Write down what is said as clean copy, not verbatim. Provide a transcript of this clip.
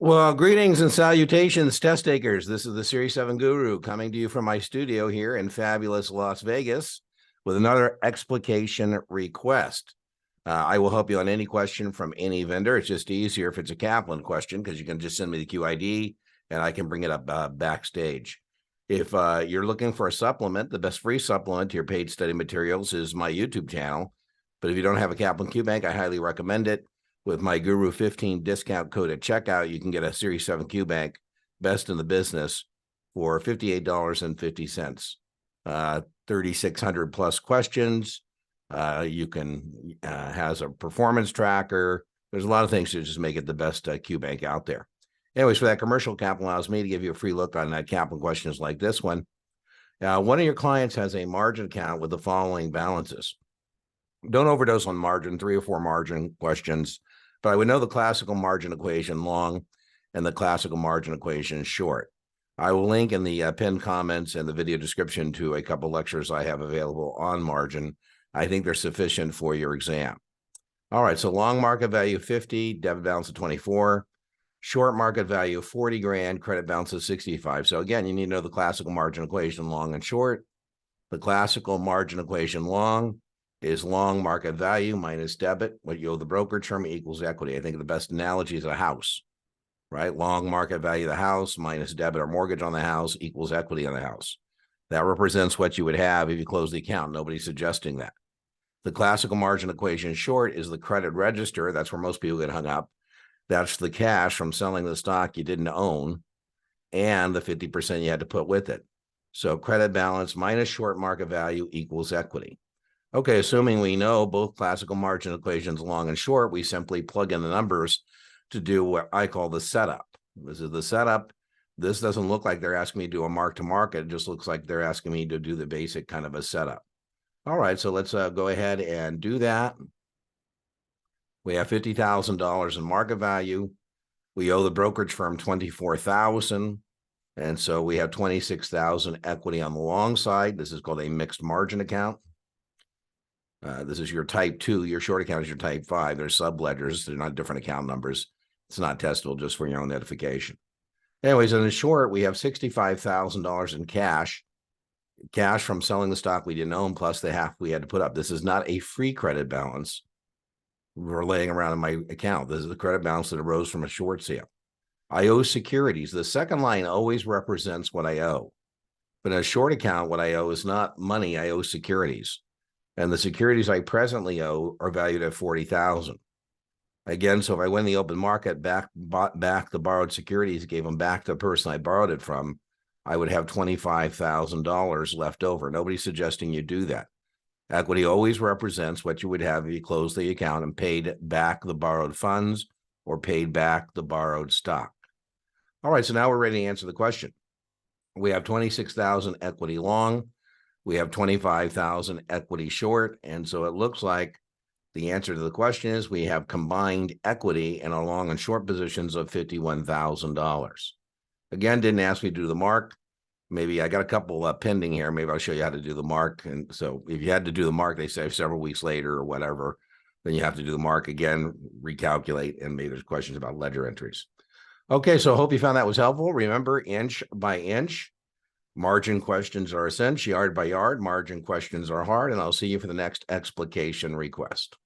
Well, greetings and salutations, test takers. This is the Series 7 Guru coming to you from my studio here in fabulous Las Vegas with another explication request. I will help you on any question from any vendor. It's just easier if it's a Kaplan question because you can just send me the QID and I can bring it up backstage. If you're looking for a supplement, the best free supplement to your paid study materials is my YouTube channel. But if you don't have a Kaplan QBank, I highly recommend it. With my Guru 15 discount code at checkout, you can get a Series 7 QBank, best in the business, for $58.50. 3,600 plus questions. You can has a performance tracker. There's a lot of things to just make it the best QBank out there. Anyways, for that commercial, Kaplan allows me to give you a free look on Kaplan questions like this one. One of your clients has a margin account with the following balances. Don't overdose on margin, 3 or 4 margin questions, but I would know the classical margin equation long and the classical margin equation short. I will link in the pinned comments and the video description to a couple lectures I have available on margin. I think they're sufficient for your exam. All right, so long market value 50, debit balance of 24, short market value 40 grand, credit balance of 65. So again, you need to know the classical margin equation long and short. The classical margin equation long is long market value minus debit, what you owe the brokerage firm equals equity. I think the best analogy is a house, right? Long market value of the house minus debit or mortgage on the house equals equity on the house. That represents what you would have if you close the account. Nobody's suggesting that. The classical margin equation short is the credit register. That's where most people get hung up. That's the cash from selling the stock you didn't own and the 50% you had to put with it. So credit balance minus short market value equals equity. Okay, assuming we know both classical margin equations long and short, we simply plug in the numbers to do what I call the setup. This is the setup. This doesn't look like they're asking me to do a mark to market. It just looks like they're asking me to do the basic kind of a setup. All right, so let's go ahead and do that. We have $50,000 in market value. We owe the brokerage firm $24,000. And so we have $26,000 equity on the long side. This is called a mixed margin account. This is your type 2. Your short account is your type 5. They're subledgers. They're not different account numbers. It's not testable, just for your own edification. Anyways, in the short, we have $65,000 in cash from selling the stock we didn't own, plus the half we had to put up. This is not a free credit balance we're laying around in my account. This is the credit balance that arose from a short sale. I owe securities. The second line always represents what I owe. But in a short account, what I owe is not money. I owe securities. And the securities I presently owe are valued at $40,000. Again, so if I went in the open market, bought back the borrowed securities, gave them back to the person I borrowed it from, I would have $25,000 left over. Nobody's suggesting you do that. Equity always represents what you would have if you closed the account and paid back the borrowed funds or paid back the borrowed stock. All right, so now we're ready to answer the question. We have 26,000 equity long. We have 25,000 equity short. And so it looks like the answer to the question is we have combined equity in our long and short positions of $51,000. Again, didn't ask me to do the mark. Maybe I got a couple pending here. Maybe I'll show you how to do the mark. And so if you had to do the mark, they say several weeks later or whatever, then you have to do the mark again, recalculate, and maybe there's questions about ledger entries. Okay, so I hope you found that was helpful. Remember, inch by inch. Margin questions are a cinch, yard by yard. Margin questions are hard, and I'll see you for the next explication request.